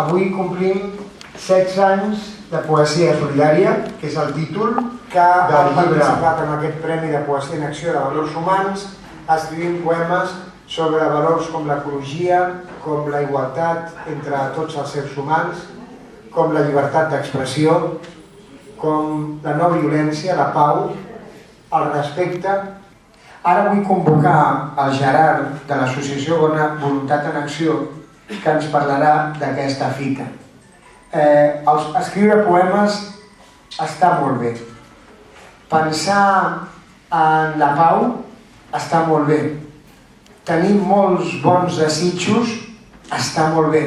Avui complim 16 anys de poesia solidària, que és el títol que ha del llibre. participat en aquest Premi de Poesia en Acció de Valors Humans, escrivint poemes sobre valors com l'ecologia, com la igualtat entre tots els éssers humans, com la llibertat d'expressió, com la no violència, la pau, el respecte. Ara vull convocar el Gerard de l'associació Bona Voluntat en Acció, que ens parlarà d'aquesta fita. Escriure poemes està molt bé. Pensar en la pau està molt bé. Tenir molts bons desitjos està molt bé.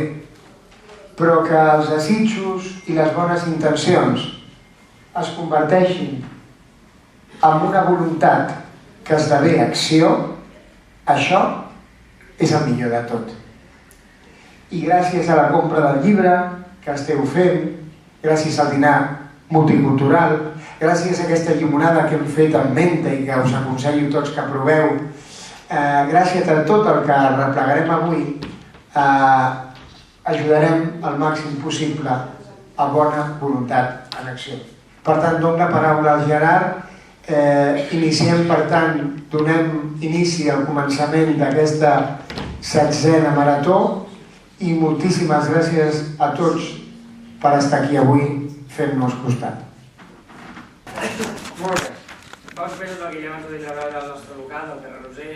Però que els desitjos i les bones intencions es converteixin en una voluntat que esdevé acció, això és el millor de tot. I gràcies a la compra del llibre que esteu fent, gràcies al dinar multicultural, gràcies a aquesta llimonada que hem fet amb menta i que us aconsello tots que proveu, gràcies a tot el que replegarem avui, ajudarem al màxim possible a Bona Voluntat en Acció. Per tant, dono la paraula al Gerard. Iniciem, per tant, donem inici al començament d'aquesta 16a marató i moltíssimes gràcies a tots per estar aquí avui fent-nos costat. Molt bé. Fa uns mesos el Guillem ens va dir a veure al nostre local, al carrer Roser,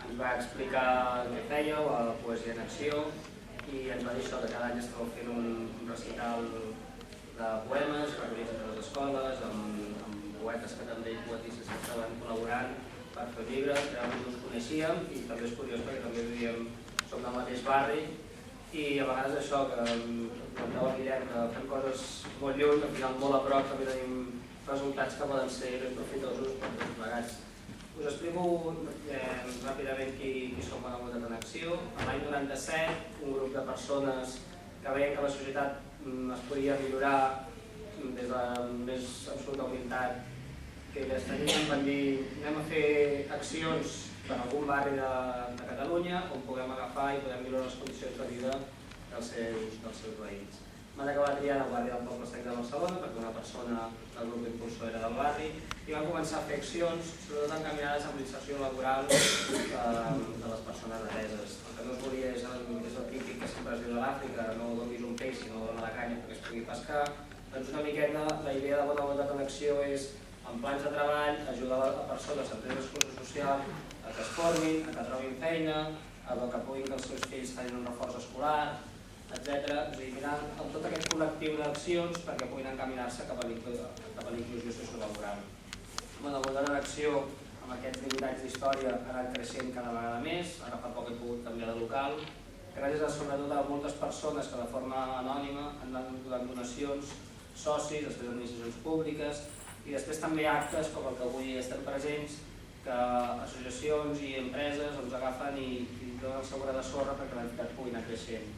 ens va explicar el que fèieu, a la Poesia en Acció, i ens va dir això, que cada any estàveu fent un recital de poemes recollits entre les escoles, amb poetes que també, poetistes que estaven col·laborant per fer llibres, que no us coneixíem, i també és curiós perquè també vivíem, som del mateix barri, i a vegades això, que comentava el Guillem, que fem coses molt lluny, que al final molt a prop també tenim resultats que poden ser ben profitosos per tots plegats. Us explico ràpidament qui som Bona Voluntat en Acció. L'any 97, un grup de persones que veien que la societat es podia millorar des de la més absoluta humilitat que ells tenien, van dir anem a fer accions per algun barri de Catalunya on puguem agafar i podem millorar les condicions de vida dels seus veïns. Van acabar triant el barri del Poble Sec de Barcelona perquè una persona del grup impulsor era del barri i van començar a fer accions sobretot encaminades amb l'inserció laboral de les persones ateses. El que no es volia és el típic que sempre es diu de l'Àfrica, no donis un peix sinó dona la canya perquè es pugui pescar. Doncs una miqueta la idea de Bona Voluntat en Acció és en plans de treball ajudar a persones en risc d'exclusió social a que es formin, a que trobin feina, a que puguin que els seus fills facin un reforç escolar, etc. És a dir, mirant tot aquest col·lectiu d'accions perquè puguin encaminar-se cap a l'inclusió sociolaboral. Bona Voluntat en Acció, amb aquests 18 anys d'història, ha anat creixent cada vegada més, ara fa poc he pogut canviar de local, gràcies sobretot a moltes persones que de forma anònima han donat donacions, socis, després administracions públiques i després també actes com el que avui estem presents que associacions i empreses ens agafen i donen el seu gra de sorra perquè l'entitat pugui anar creixent.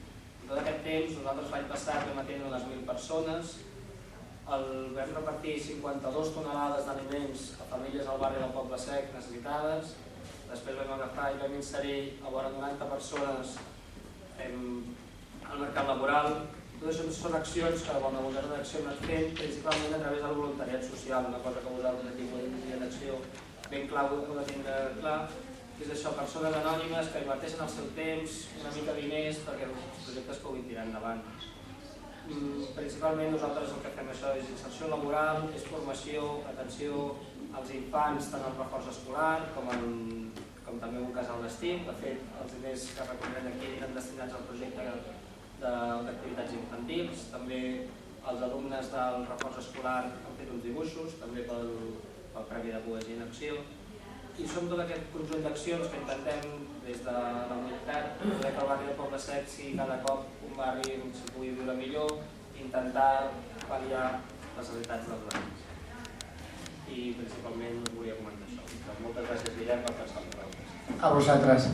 En tot aquest temps, nosaltres l'any passat vam atendre unes 1.000 persones, vam repartir 52 tonelades d'aliments a famílies al barri del Poble Sec necessitades, després vam agafar i vam inserir a vora 90 persones al mercat laboral. Tot això són accions que Bona Voluntat en Acció hem anat fent principalment a través del voluntariat social, una cosa que vosaltres aquí podeu dir en acció ben clar, ho de tindre clar, és això, persones anònimes que inverteixen el seu temps, una mica diners perquè els projectes puguin tirar endavant. Principalment nosaltres el que fem això és inserció laboral, és formació, atenció als infants tant al reforç escolar com també un casal d'estiu. De fet, els diners que recollirem aquí eren destinats al projecte d'activitats infantils. També els alumnes del reforç escolar han fet uns dibuixos, també pel Premi de Poesia en Acció. I són tot aquest conjunt d'accions que intentem des de la unitat poder que el barri del Poble Sec sigui cada cop un barri on s'hi pugui viure millor i intentar pal·liar les necessitats dels veïns. I principalment us volia comentar això. Moltes gràcies, Guillem, per pensar en nosaltres. A vosaltres.